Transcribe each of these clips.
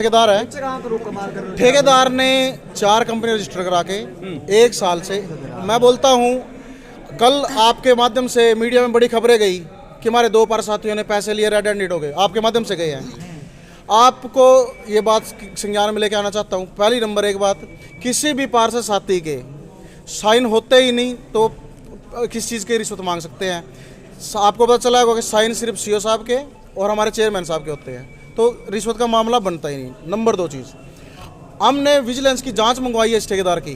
ठेकेदार है। ठेकेदार ने 4 कंपनी रजिस्टर करा के 1 साल से, मैं बोलता हूँ कल आपके माध्यम से मीडिया में बड़ी खबरें गई कि हमारे 2 पार्षद ने पैसे लिए, रेड हैंडेड हो गए, आपके माध्यम से गए हैं। आपको ये बात संज्ञान में लेके आना चाहता हूँ। पहली नंबर एक बात, किसी भी पार्षद साथी के साइन होते ही नहीं तो किस चीज़ की रिश्वत मांग सकते हैं। आपको पता चला होगा कि साइन सिर्फ सीओ साहब के और हमारे चेयरमैन साहब के होते हैं, तो रिश्वत का मामला बनता ही नहीं। नंबर 2 चीज़, हमने विजिलेंस की जांच मंगवाई है इस ठेकेदार की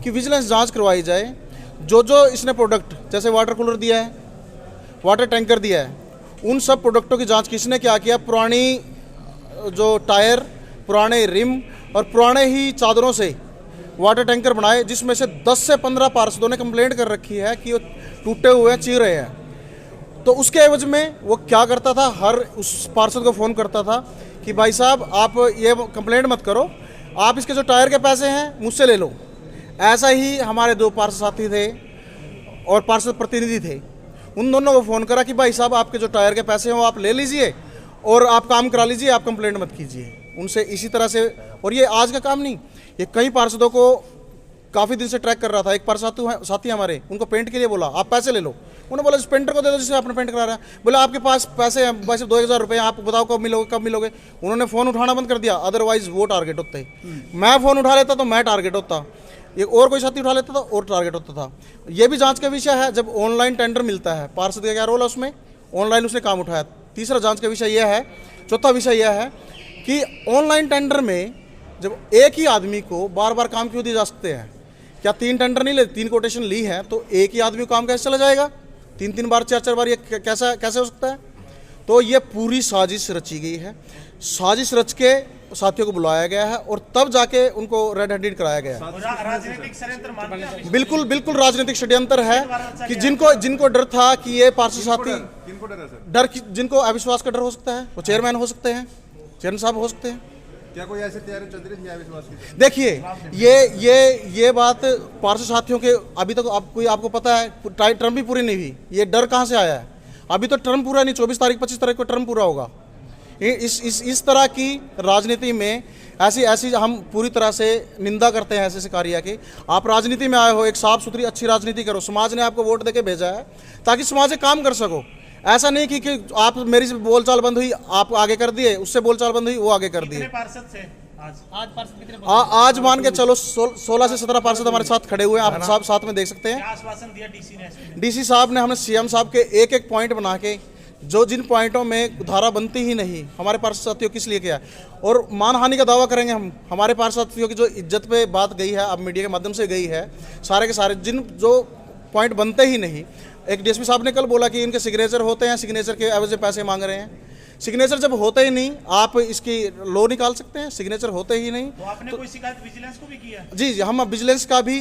कि विजिलेंस जांच करवाई जाए। जो इसने प्रोडक्ट जैसे वाटर कूलर दिया है, वाटर टैंकर दिया है, उन सब प्रोडक्टों की जांच किसने क्या किया। पुरानी जो टायर, पुराने रिम और पुराने ही चादरों से वाटर टैंकर बनाए, जिसमें से 10 से 15 पार्षदों ने कंप्लेंट कर रखी है कि वो टूटे हुए हैं, चीर रहे हैं। तो उसके एवज में वो क्या करता था, हर उस पार्षद को फ़ोन करता था कि भाई साहब आप ये कंप्लेंट मत करो, आप इसके जो टायर के पैसे हैं मुझसे ले लो। ऐसा ही हमारे 2 पार्षद साथी थे और पार्षद प्रतिनिधि थे, उन दोनों को फ़ोन करा कि भाई साहब आपके जो टायर के पैसे हैं वो आप ले लीजिए और आप काम करा लीजिए, आप कंप्लेंट मत कीजिए उनसे। इसी तरह से, और ये आज का काम नहीं, ये कई पार्षदों को काफ़ी दिन से ट्रैक कर रहा था। एक पार्षद साथी हमारे, उनको पेंट के लिए बोला आप पैसे ले लो, उन्होंने बोला इस पेंटर को दे दो जिससे आपने पेंट करा रहा है। बोला आपके पास पैसे हैं वैसे 2000 रुपये, आप बताओ कब मिलोगे कब मिलोगे। उन्होंने फ़ोन उठाना बंद कर दिया, अदरवाइज वो टारगेट होते। मैं फ़ोन उठा लेता तो मैं टारगेट होता, ये और कोई साथी उठा लेता था और टारगेट होता था। ये भी जांच का विषय है। जब ऑनलाइन टेंडर मिलता है, पार्षद का क्या रोल है उसमें, ऑनलाइन उसने काम उठाया। तीसरा जांच का विषय यह है, चौथा विषय यह है कि ऑनलाइन टेंडर में जब एक ही आदमी को बार बार काम क्यों दिए जा सकते हैं। क्या 3 टेंडर नहीं ले, 3 कोटेशन ली है तो एक ही आदमी को काम कैसे चला जाएगा, 3 बार 4 बार, ये कैसे हो सकता है। तो ये पूरी साजिश रची गई है। साजिश रच के साथियों को बुलाया गया है और तब जाके उनको रेड हैंडेड कराया गया है। राजनीतिक षड्यंत्र मानते हैं? बिल्कुल बिल्कुल राजनीतिक षड्यंत्र है कि जिनको डर था कि ये पार्षद साथी, डर जिनको अविश्वास का डर हो सकता है, वो चेयरमैन हो सकते हैं, चेयरमैन साहब हो सकते हैं। क्या कोई ऐसी तैयारी चल रही है अविश्वास की? देखिए ये बात पार्षद साथियों के अभी तक आपको पता है टर्म भी पूरी नहीं हुई। ये डर कहाँ से आया है? अभी तो टर्म पूरा नहीं, 24 तारीख 25 तारीख को टर्म पूरा होगा। इस तरह की राजनीति में ऐसी हम पूरी तरह से निंदा करते हैं ऐसे कार्य की। आप राजनीति में आए हो, एक साफ सुथरी अच्छी राजनीति करो। समाज ने आपको वोट देके भेजा है ताकि समाज से काम कर सको। ऐसा नहीं कि आप मेरी से बोलचाल बंद हुई आप आगे कर दिए, उससे बोलचाल बंद हुई वो आगे कर दिए। पार्षद से आज पार्षद कितने? आज मान के चलो 16 से 17 पार्षद हमारे साथ खड़े हुए हैं, आप साहब साथ में देख सकते हैं। आश्वासन दिया डीसी ने? डीसी साहब ने, हमने सीएम साहब के एक पॉइंट बना के, जो जिन पॉइंटों में धारा बनती ही नहीं, हमारे पार्षद साथियों किस लिए किया, और मानहानि का दावा करेंगे हम। हमारे पार्षद साथियों की जो इज्जत पे बात गई है, अब मीडिया के माध्यम से गई है, सारे के सारे जो पॉइंट बनते ही नहीं। एक डीएसपी साहब ने कल बोला कि इनके सिग्नेचर होते हैं, सिग्नेचर के एवज में पैसे मांग रहे हैं। सिग्नेचर जब होते ही नहीं, आप इसकी लो निकाल सकते हैं? सिग्नेचर होते ही नहीं। तो आपने कोई शिकायत विजिलेंस को भी किया? जी, हम विजिलेंस का भी,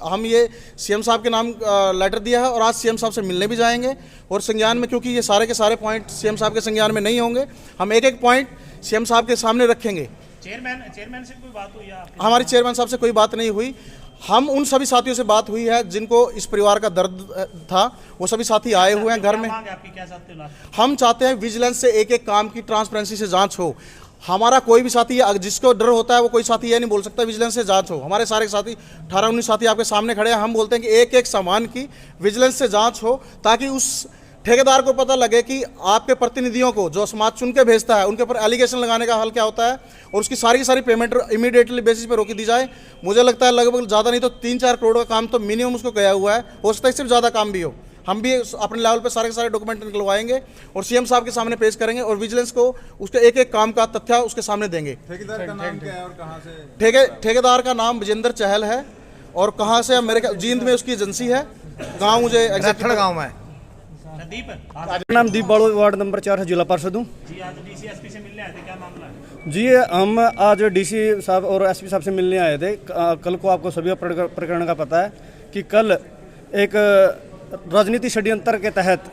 हम ये सीएम साहब के नाम लेटर दिया है और आज सीएम साहब से मिलने भी जाएंगे। और संज्ञान में, क्योंकि ये सारे के सारे पॉइंट सीएम साहब के संज्ञान में नहीं होंगे, हम एक पॉइंट सीएम साहब के सामने रखेंगे। चेयरमैन से कोई बात हुई? हमारी चेयरमैन साहब से कोई बात नहीं हुई। हम उन सभी साथियों से बात हुई है जिनको इस परिवार का दर्द था, वो सभी साथी आए हुए हैं घर में। आपकी क्या चाहते हो? हम चाहते हैं विजिलेंस से एक काम की ट्रांसपेरेंसी से जांच हो। हमारा कोई भी साथी, जिसको डर होता है वो कोई साथी ये नहीं बोल सकता विजिलेंस से जांच हो। हमारे सारे साथी 18-19 साथी आपके सामने खड़े हैं, हम बोलते हैं कि एक सामान की विजिलेंस से जाँच हो, ताकि उस ठेकेदार को पता लगे कि आपके प्रतिनिधियों को जो समाज चुन के भेजता है उनके ऊपर एलिगेशन लगाने का हल क्या होता है, और उसकी सारी की सारी पेमेंट इमीडिएटली बेसिस पे रोकी दी जाए। मुझे लगता है लगभग ज़्यादा नहीं तो 3-4 करोड़ का काम तो मिनिमम उसको गया हुआ है, हो सकता है सिर्फ ज़्यादा काम भी हो। हम भी अपने लेवल पे सारे के सारे डॉक्यूमेंट निकलवाएंगे और सीएम साहब के सामने पेश करेंगे और विजिलेंस को उसके एक काम का तथ्य उसके सामने देंगे। ठेकेदार का नाम क्या है और कहाँ से? ठेकेदार का नाम विजेंद्र चहल है और कहाँ से, मेरे जींद में उसकी एजेंसी है। गाँव मुझे एग्जैक्ट गाँव में। नाम दीप बाड़ो, वार्ड नंबर 4 है, जिला पार्षद हूँ जी। आज डीसी एसपी से मिलने आए थे, क्या मामला है? जी, हम आज डीसी साहब और एसपी साहब से मिलने आए थे। कल को आपको सभी प्रकरण का पता है कि कल एक राजनीति षड्यंत्र के तहत,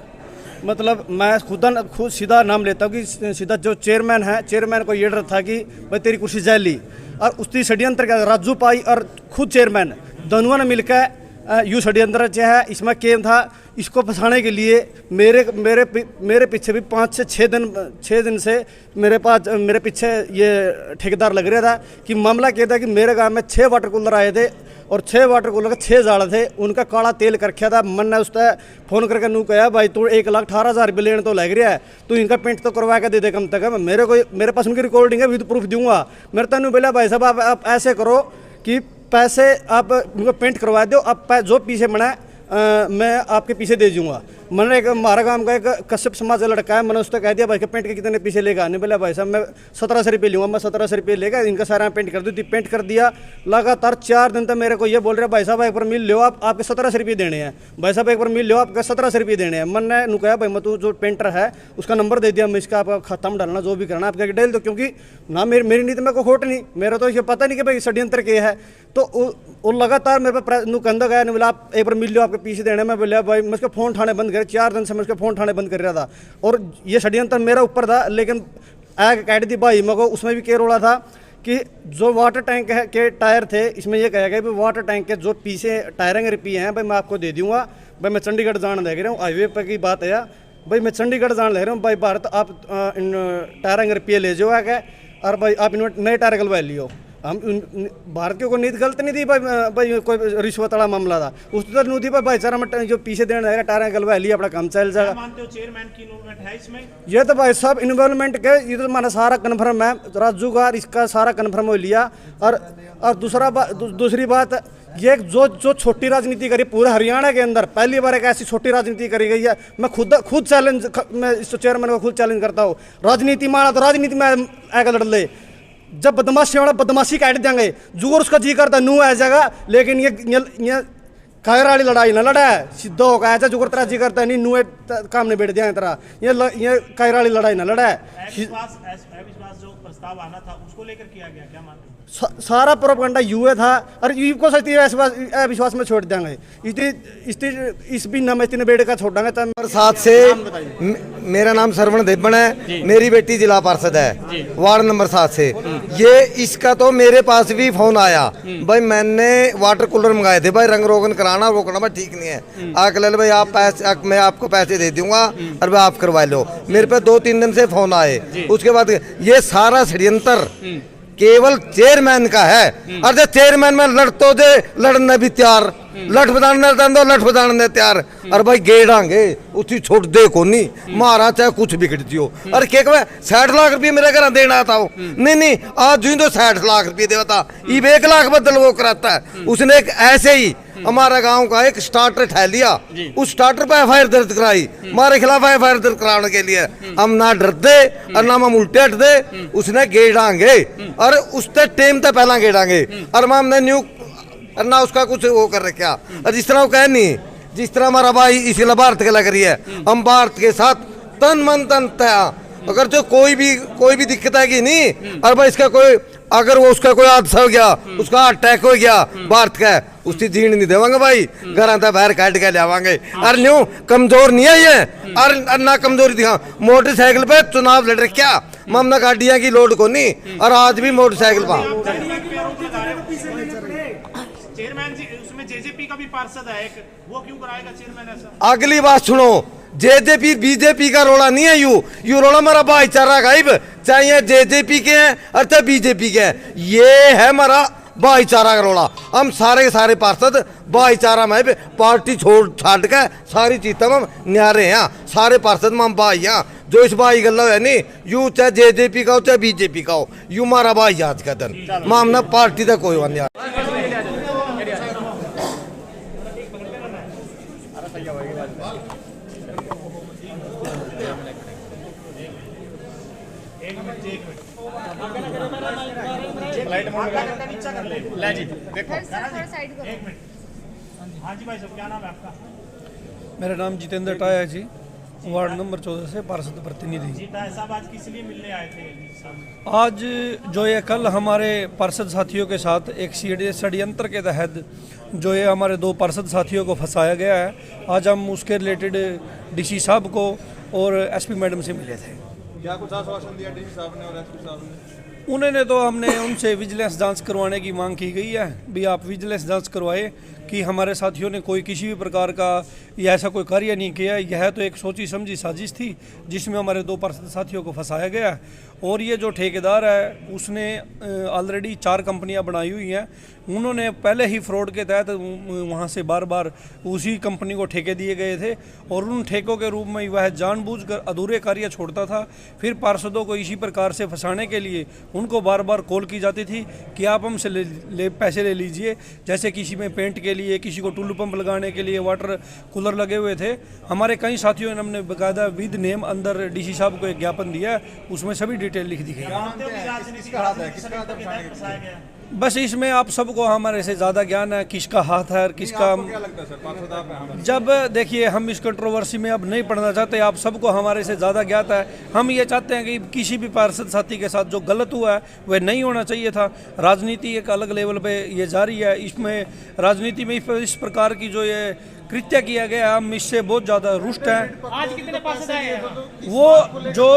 मतलब मैं खुद सीधा नाम लेता हूँ कि सीधा जो चेयरमैन है, चेयरमैन को ये डर था कि भाई तेरी कुर्सी जैली, और उसी षड्यंत्र का राजू पाई और खुद चेयरमैन दोनों ने मिलकर यू षड्यंत्र रचा है। इसमें केम था, इसको फंसाने के लिए मेरे पीछे भी 5 से 6 दिन से मेरे पीछे ये ठेकेदार लग रहा था कि मामला क्या था कि मेरे गांव में 6 वाटर कूलर आए थे और 6 वाटर कूलर के 6 जाड़े थे, उनका काला तेल कर रखा था। मन ने उसने फोन करके नू कहा भाई तू 1,18,000 रुपये लेने तो लग रहा है, तू इनका पेंट तो करवा के दे दे कम तक। मेरे पास उनकी रिकॉर्डिंग है, विद प्रूफ दूंगा। मेरे तेन बोला भाई साहब आप ऐसे करो कि पैसे आप उनको पेंट करवा दो, आप जो पीछे बना मैं आपके पीछे दे दूंगा। मैंने एक हमारा गांव का एक कश्यप समाज का लड़का है, मैंने उसको कह दिया भाई के पेंट के कितने पीछे लेगा। नहीं बोला भाई साहब मैं 1700 रुपये लूँगा। मैं 1700 रुपये लेगा, इनका सारा पेंट कर दी, पेंट कर दिया। लगातार 4 दिन तक मेरे को ये बोल रहे भाई साहब एक बार मिल लो, आपके 1700 रुपये देने हैं। भाई साहब एक बार मिल लो, आपके 1700 रुपये देने हैं। मैंने नु कहा भाई मैं तू जो पेंटर है उसका नंबर दे दिया, मैं इसका आपका खाता में डालना जो भी करना आपके डाल दो, क्योंकि ना मेरी नीति में कोई खोट नहीं, मेरा तो ये पता नहीं कि भाई षड्यंत्र क्या है। तो वो लगातार मेरे पर नु कंधा गया, नहीं बोला आप एक बार मिल लो आपके पीछे देने। मैं बोला भाई मैं उसका फ़ोन ठाने बंद कर, 4 दिन से मैं उसका फ़ोन ठाने बंद कर रहा था और ये षड्यंत्र मेरा ऊपर था। लेकिन आग काट दी भाई मेरे को, उसमें भी क्या रोड़ा था कि जो वाटर टैंक के टायर थे, इसमें ये कहा गया कि वाटर टैंक के जो पीछे टायरें रिपी हैं भाई मैं आपको दे दूंगा। भाई मैं चंडीगढ़ जाने लग रहा हूँ, हाईवे पर की बात है भाई, मैं चंडीगढ़ जाने लग रहा हूँ भाई भारत, आप इन टायरें रिपये ले जाओ आगे और भाई आप इन नए टायर गलवा लियो। हम भारत की कोई नीति गलत नहीं थी भाई कोई रिश्वत वाला मामला था, उस तो नहीं थी भाईचारा में जो पीछे देने जाएगा टायर गलवा लिया, अपना काम चल जाएगा। मानते हो चेयरमैन की इन्वॉल्वमेंट है इसमें? ये तो भाई साहब इन्वॉल्वमेंट के ये तो हमारा सारा कन्फर्म है, राजू का इसका सारा कन्फर्म हो लिया। और दूसरी बात ये जो छोटी राजनीति करी पूरे हरियाणा के अंदर पहली बार एक ऐसी छोटी राजनीति करी गई है। मैं खुद चैलेंज, मैं इस चेयरमैन को खुद चैलेंज करता हूँ, राजनीति माना तो राजनीति में आगे लड़ ले। जब बदमाशी वाला बदमाशी काट देंगे, जोर उसका जी करता नू आ जाएगा, लेकिन ये खैर वाली लड़ाई ना लड़ा है, सीधा होगा ऐसा जुगर तेरा जी करता नहीं नू काम नहीं बैठ दिया तरह, ये खैर वाली लड़ाई ना लड़ा है। अविश्वास जो प्रस्ताव आना था उसको लेकर किया गया, क्या मानते हो? सारा प्रोपेगेंडा यूए था और यू को सही अविश्वास में छोड़ देंगे, इस भी नाम इतने बेटे का छोड़ देंगे। साथ से मेरा नाम सरवण देवबन है, मेरी बेटी जिला पार्षद है वार्ड नंबर 7 से। ये इसका तो मेरे पास भी फोन आया भाई मैंने वाटर कूलर मंगाए थे भाई, रंग रोगन कराना रोकना भाई ठीक नहीं है, आके ले भाई आप पैसे, मैं आपको पैसे दे दूंगा और भाई आप करवा लो। मेरे पे 2-3 दिन से फोन आए। उसके बाद ये सारा षड्यंत्र केवल चेयरमैन का है। और जो चेयरमैन में लड़तो दे लड़ने भी तैयार, लठ बदाने लठ बदाने तैयार, और भाई गेड़ांगे उसी छोड़ दे को नहीं मारा चाहे कुछ बिगड़ती हो। और क्या कहे 60 लाख रुपये मेरे घर देना आता हो, नहीं आज जी तो 60 लाख रुपये देता, ये 1 लाख बदल वो कराता है। उसने एक ऐसे ही हमारा गांव का एक स्टार्टर ठह लिया, उस स्टार्टर पर एफआईआर दर्ज कराई, हमारे खिलाफ एफआईआर दर्ज कराने के लिए। हम ना डरते और ना हम उल्टे हटते, उसने गेड़ांगे और उससे टेम तक पहला गेड़ांगे और हमने न्यू और ना उसका कुछ वो कर रखा। और जिस तरह वो कह नहीं, जिस तरह हमारा भाई इसलिए भारत के लग रही है, हम भारत के साथ तन मन तन तया। अगर जो कोई भी दिक्कत आएगी नहीं, और भाई इसका कोई अगर वो उसका कोई हादसा हो गया, उसका अटैक हो गया भारत का, उसकी जीण नहीं देवांगे भाई, घर आता बाहर काट के ले। और न्यू कमजोर नहीं है ये, और ना कमजोरी दिखा। मोटरसाइकिल पे चुनाव लड़ रखा, ममना गाड़ियां की लोड को नहीं, और आज भी मोटरसाइकिल पर। चेयरमैन जी उसमें जेजेपी का भी पार्षद है एक, वो क्यों कराएगा चेयरमैन ऐसा? अगली बात सुनो, जेजेपी बीजेपी का रोला नहीं है, यू रोला हमारा भाईचारा गायब, चाहे जेजेपी के हैं और चाहे बीजेपी के हैं, ये है हमारा भाईचारा का रोला। हम सारे के सारे पार्षद भाईचारा में पार्टी छोड़ छाट के सारी चीजें हम न्यारे हैं, सारे पार्षद में हम भाई हैं। जो इस भाई गल्ला है नहीं, यू चाहे जेजेपी का हो चाहे बीजेपी का हो, यू हमारा भाई आज का दिन मामला पार्टी का कोई नहीं। हाँ जी भाई साहब, क्या नाम है आपका? मेरा नाम जितेंद्र टाया है जी, वार्ड नंबर 14 से पार्षद प्रतिनिधि। जी टाया साहब, आज किस लिए मिलने आए थे? आज जो ये कल हमारे पार्षद साथियों के साथ एक षड्यंत्र के तहत जो ये हमारे 2 पार्षद साथियों को फंसाया गया है, आज हम उसके रिलेटेड डीसी साहब को और एसपी मैडम से मिले थे। क्या कुछ आश्वासन दिया डीसी साहब ने और एसपी साहब ने? उन्होंने तो हमने उनसे विजिलेंस जांच करवाने की मांग की गई है, भी आप विजिलेंस जांच करवाए कि हमारे साथियों ने कोई किसी भी प्रकार का या ऐसा कोई कार्य नहीं किया। यह तो एक सोची समझी साजिश थी जिसमें हमारे 2 पार्षद साथियों को फंसाया गया। और ये जो ठेकेदार है उसने ऑलरेडी 4 कंपनियां बनाई हुई हैं। उन्होंने पहले ही फ्रॉड के तहत वहाँ से बार बार उसी कंपनी को ठेके दिए गए थे और उन ठेकों के रूप में वह जानबूझकर अधूरे कार्य छोड़ता था। फिर पार्षदों को इसी प्रकार से फंसाने के लिए उनको बार बार कॉल की जाती थी कि आप हमसे पैसे ले लीजिए। जैसे किसी में पेंट के लिए, किसी को टुल्लू पंप लगाने के लिए वाटर कूलर लगे हुए थे। हमारे कई साथियों ने हमने बाकायदा विद नेम अंदर डीसी साहब को एक ज्ञापन दिया, उसमें सभी डिटेल लिख दी गई। बस इसमें आप सबको हमारे से ज़्यादा ज्ञान है किसका हाथ है और किसका। क्या लगता है सर, पार्षद आप हैं, हम जब देखिए हम इस कंट्रोवर्सी में अब नहीं पढ़ना चाहते, आप सबको हमारे से ज़्यादा ज्ञात है। हम ये चाहते हैं कि किसी भी पार्षद साथी के साथ जो गलत हुआ है वह नहीं होना चाहिए था। राजनीति एक अलग लेवल पे ये जारी है, इसमें राजनीति में इस प्रकार की जो ये कृत्य किया गया हम इससे बहुत ज़्यादा रुष्ट हैं। आज कितने पार्षद आए हैं? वो जो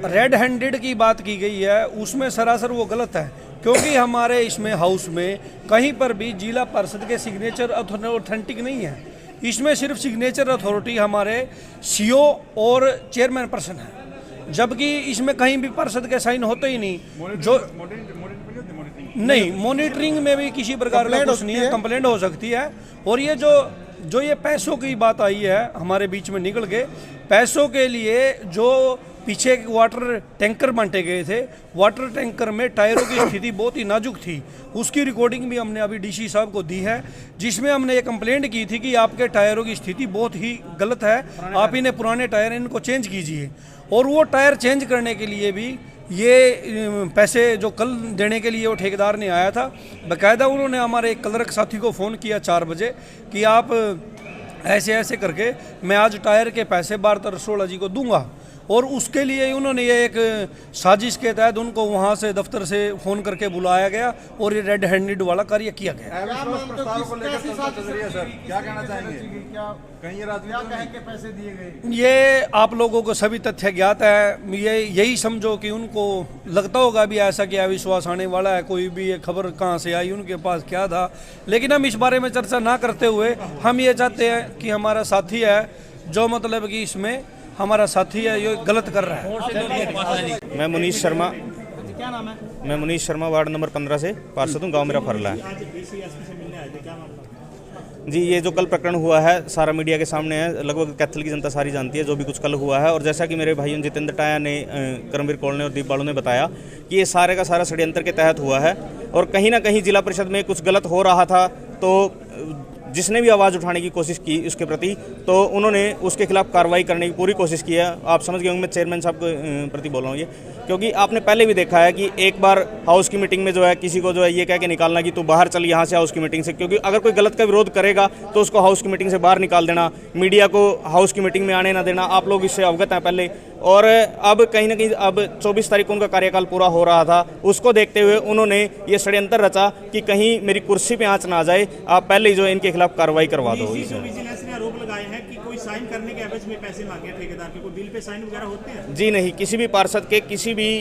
रेड हैंडेड की बात की गई है उसमें सरासर वो गलत है, क्योंकि हमारे इसमें हाउस में कहीं पर भी जिला पार्षद के सिग्नेचर ऑथेंटिक नहीं है। इसमें सिर्फ सिग्नेचर अथॉरिटी हमारे सीओ और चेयरमैन पर्सन है, जबकि इसमें कहीं भी पार्षद के साइन होते ही नहीं। जो नहीं, मॉनिटरिंग में भी किसी प्रकार का कुछ नहीं है, कंप्लेंट हो सकती है। और ये जो ये पैसों की बात आई है हमारे बीच में निकल के, पैसों के लिए जो पीछे वाटर टैंकर बांटे गए थे, वाटर टैंकर में टायरों की स्थिति बहुत ही नाजुक थी। उसकी रिकॉर्डिंग भी हमने अभी डीसी साहब को दी है, जिसमें हमने ये कंप्लेंट की थी कि आपके टायरों की स्थिति बहुत ही गलत है, आप इन्हें पुराने टायर इनको चेंज कीजिए। और वो टायर चेंज करने के लिए भी ये पैसे जो कल देने के लिए वो ठेकेदार ने आया था, बाकायदा उन्होंने हमारे एक क्लर्क साथी को फ़ोन किया 4 बजे कि आप ऐसे ऐसे करके मैं आज टायर के पैसे 12-16 जी को दूंगा। और उसके लिए उन्होंने ये एक साजिश के तहत उनको वहाँ से दफ्तर से फ़ोन करके बुलाया गया और ये रेड हैंडेड वाला कार्य किया गया। अविश्वास प्रस्ताव को लेकर चर्चा चल रही है सर, क्या कहना चाहेंगे? कहीं ये राजनीति के पैसे दिए गए? ये आप लोगों को सभी तथ्य ज्ञात है। ये यही समझो कि उनको लगता होगा भी ऐसा कि अविश्वास आने वाला है, कोई भी ये खबर कहाँ से आई, उनके पास क्या था। लेकिन हम इस बारे में चर्चा ना करते हुए हम ये चाहते हैं कि हमारा साथी है जो मतलब कि इसमें हमारा साथी है ये गलत कर रहा है। मैं मुनीश शर्मा, क्या नाम है? मैं मुनीश शर्मा वार्ड नंबर 15 से पार्षद हूँ, गांव मेरा फरला है। आज डीसी एसपी से मिलने आए थे, क्या मामला? जी, ये जो कल प्रकरण हुआ है सारा मीडिया के सामने है, लगभग कैथल की जनता सारी जानती है जो भी कुछ कल हुआ है। और जैसा कि मेरे भाइयों जितेंद्र टाया ने, करमवीर कौल ने और दीप बालू ने बताया कि ये सारे का सारा षड्यंत्र के तहत हुआ है। और कहीं ना कहीं जिला परिषद में कुछ गलत हो रहा था, तो जिसने भी आवाज़ उठाने की कोशिश की उसके प्रति, तो उन्होंने उसके खिलाफ कार्रवाई करने की पूरी कोशिश की है। आप समझ गए होंगे मैं चेयरमैन साहब के प्रति बोल रहा हूँ ये, क्योंकि आपने पहले भी देखा है कि एक बार हाउस की मीटिंग में जो है किसी को जो है ये कह के निकालना कि तू बाहर चल यहाँ से हाउस की मीटिंग से, क्योंकि अगर कोई गलत का विरोध करेगा तो उसको हाउस की मीटिंग से बाहर निकाल देना, मीडिया को हाउस की मीटिंग में आने ना देना। आप लोग इससे अवगत हैं पहले। और अब कहीं ना कहीं अब 24 तारीख को उनका कार्यकाल पूरा हो रहा था, उसको देखते हुए उन्होंने ये षड्यंत्र रचा कि कहीं मेरी कुर्सी पे आंच ना आ जाए, आप पहले ही जो इनके खिलाफ कार्रवाई करवा दो। विजिलेंस ने आरोप लगाए हैं कि कोई साइन करने के एवज में पैसे मांगे ठेकेदार के, कोई बिल पे साइन वगैरह होते हैं? जी नहीं, किसी भी पार्षद के किसी भी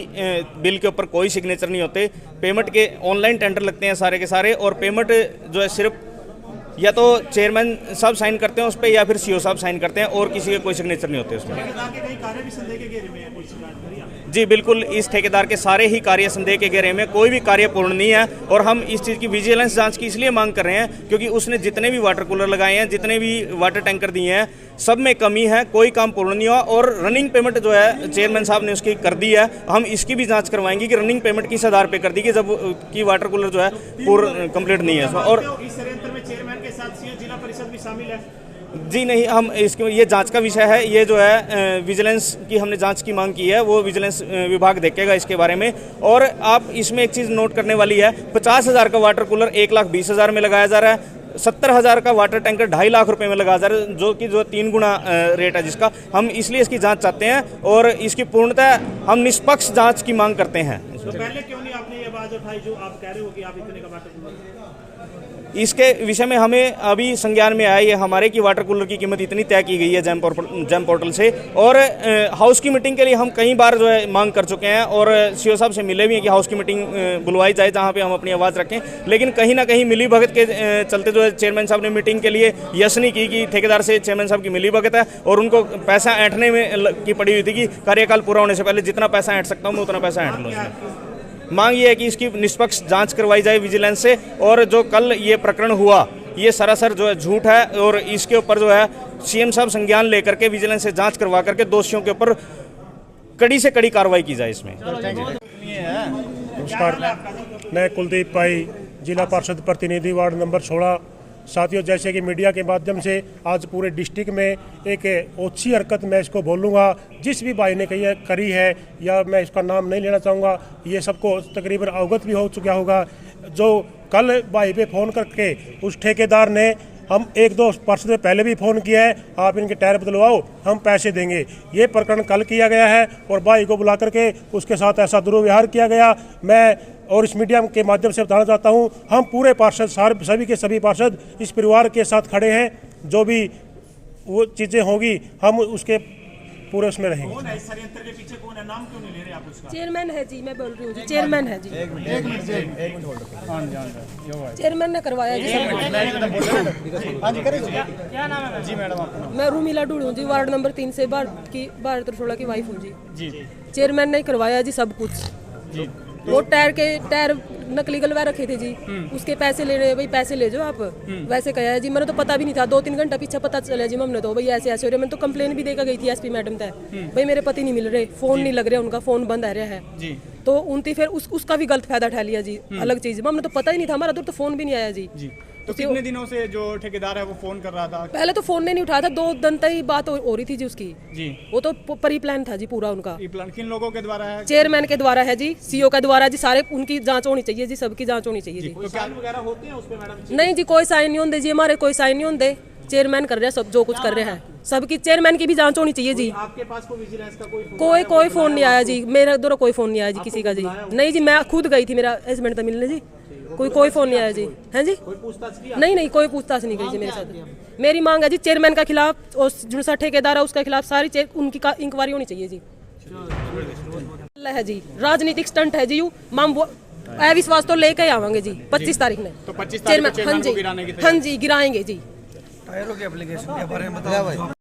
बिल के ऊपर कोई सिग्नेचर नहीं होते। पेमेंट के ऑनलाइन टेंडर लगते हैं सारे के सारे, और पेमेंट जो है सिर्फ या तो चेयरमैन साहब साइन करते हैं उस पर या फिर सीओ साहब साइन करते हैं, और किसी के कोई सिग्नेचर नहीं होते उसमें। ठेकेदार के कई कार्य भी संदेह के घेरे में है, कोई शिकायत करिए आप? जी बिल्कुल, इस ठेकेदार के सारे ही कार्य संदेह के घेरे में, कोई भी कार्य पूर्ण नहीं है। और हम इस चीज़ की विजिलेंस जांच की इसलिए मांग कर रहे हैं क्योंकि उसने जितने भी वाटर कूलर लगाए हैं, जितने भी वाटर टैंकर दिए हैं, सब में कमी है, कोई काम पूर्ण नहीं हुआ। और रनिंग पेमेंट जो है चेयरमैन साहब ने उसकी कर दी है, हम इसकी भी जांच करवाएंगे कि रनिंग पेमेंट किस आधार पे कर दी कि जब की वाटर कूलर जो है पूर्ण कंप्लीट नहीं है। और इस षड्यंत्र में चेयरमैन के साथ जिला परिषद भी शामिल है? जी नहीं, हम इसके ये जांच का विषय है, ये जो है विजिलेंस की हमने जांच की मांग की है, वो विजिलेंस विभाग देखेगा इसके बारे में। और आप इसमें एक चीज़ नोट करने वाली है, 50,000 का वाटर कूलर 1,20,000 में लगाया जा रहा है, 70,000 का वाटर टैंकर 2.5 लाख रुपए में लगाया जा रहा है, जो 3 गुना रेट है जिसका। हम इसलिए इसकी जांच चाहते हैं और इसकी पूर्णतः हम निष्पक्ष जांच की मांग करते हैं। तो पहले क्यों नहीं आपने ये आवाज आवाज उठाई जो आप कह रहे हो कि आप इतने का वाटर कूलर? इसके विषय में हमें अभी संज्ञान में आया ये हमारे कि वाटर कूलर की कीमत इतनी तय की गई है जैम पोर्टल से, और हाउस की मीटिंग के लिए हम कई बार जो है मांग कर चुके हैं और सीओ साहब से मिले भी हैं कि हाउस की मीटिंग बुलवाई जाए जहां पे हम अपनी आवाज़ रखें, लेकिन कहीं ना कहीं मिली भगत के चलते जो है चेयरमैन साहब ने मीटिंग के लिए यस नहीं की कि ठेकेदार से चेयरमैन साहब की मिली भगत है और उनको पैसा ऐंठने में की पड़ी हुई थी कि कार्यकाल पूरा होने से पहले जितना पैसा ऐंठ सकता हूँ मैं उतना पैसा ऐंठ लूँ इसमें। मांग ये है कि इसकी निष्पक्ष जांच करवाई जाए विजिलेंस से, और जो कल ये प्रकरण हुआ ये सरासर जो है झूठ है, और इसके ऊपर जो है सीएम साहब संज्ञान लेकर के विजिलेंस से जांच करवा करके दोषियों के ऊपर कड़ी से कड़ी कार्रवाई की जाए इसमें। नमस्कार, मैं कुलदीप भाई, जिला पार्षद प्रतिनिधि वार्ड नंबर 16। साथियों, जैसे कि मीडिया के माध्यम से आज पूरे डिस्ट्रिक्ट में एक ओछी हरकत मैं इसको बोलूँगा, जिस भी भाई ने करी है, या मैं इसका नाम नहीं लेना चाहूँगा, ये सबको तकरीबन अवगत भी हो चुका होगा। जो कल भाई पे फ़ोन करके उस ठेकेदार ने हम 1-2 वर्ष से पहले भी फ़ोन किया है, आप इनके टायर बदलवाओ हम पैसे देंगे, ये प्रकरण कल किया गया है और भाई को बुला करके उसके साथ ऐसा दुर्व्यवहार किया गया। मैं और इस मीडिया के माध्यम से बताना चाहता हूं, हम पूरे पार्षद सभी के सभी पार्षद इस परिवार के साथ खड़े हैं। जो भी वो चीज़ें होंगी हम उसके पूरे उसमें रहेंगे। कौन है इस षड्यंत्र के पीछे, कौन है, नाम क्यों नहीं ले रहे आप उसका? चेयरमैन है जी, मैं बोल रही हूँ जी, चेयरमैन है जी। चेयरमैन ने करवाया जी। क्या नाम है जी मैडम आपका? मैं रूमिला ढूंढ हूँ जी, वार्ड नंबर 3 से भारत रसोड़ा की वाइफ हूँ जी। चेयरमैन ने करवाया जी सब कुछ जी। वो टायर नकली गलवा रखे थे जी, उसके पैसे ले रहे, भाई पैसे ले जाओ आप, वैसे कहा है जी। मैंने तो पता भी नहीं था, 2-3 घंटा पीछे पता चला जी हमने तो, भाई ऐसे ऐसे हो रहे। मैंने तो कंप्लेन भी देकर गई थी एसपी मैडम तक, भाई मेरे पति नहीं मिल रहे, फोन नहीं लग रहे, उनका फोन बंद आ रहा है जी। तो उनती फिर उसका भी गलत फायदा उठा लिया जी। अलग चीज, हमने तो पता ही नहीं था, हमारा दूर तो फोन भी नहीं आया जी। तो कितने दिनों से जो ठेकेदार है वो फोन कर रहा था? पहले तो फोन नहीं उठाया था, 2 दिन तक ही बात हो रही थी जी उसकी जी। वो तो परी प्लान था जी पूरा उनका। प्लान किन लोगों के द्वारा है? चेयरमैन के द्वारा है जी, सीओ के द्वारा जी, सारे उनकी जांच होनी चाहिए जी, सबकी जांच होनी चाहिए जी। कोई साइन वगैरह होते हैं उस पे मैडम? नहीं जी, कोई साइन नहीं होते जी, हमारे कोई साइन नहीं होते। चेयरमैन कर रहे हैं सब, जो कुछ कर रहे हैं सबकी, चेयरमैन की भी जांच होनी चाहिए जी। आपके पास कोई विजिलेंस का कोई फोन नहीं आया जी, मेरे द्वारा कोई फोन नहीं आया जी किसी का जी। नहीं जी, मैं खुद गई थी मेरा हस्बैंड तक मिलने जी, कोई फोन नहीं आया जी। हैं जी, कोई पूछताछ की? नहीं, कोई पूछताछ नहीं की जी मेरे साथ। मेरी मांग है जी, चेयरमैन का खिलाफ और जो सा ठेकेदार है उसका खिलाफ सारी उनकी इंक्वायरी होनी चाहिए जी। है जी, राजनीतिक स्टंट है जी। यू माम अविश्वास तो लेके आवांगे जी 25 तारीख में। तो 25 तारीख को चेयरमैन को गिराने की तैयारी? हाँ जी, गिराएंगे जी। टायरों की एप्लीकेशन के बारे में बताओ।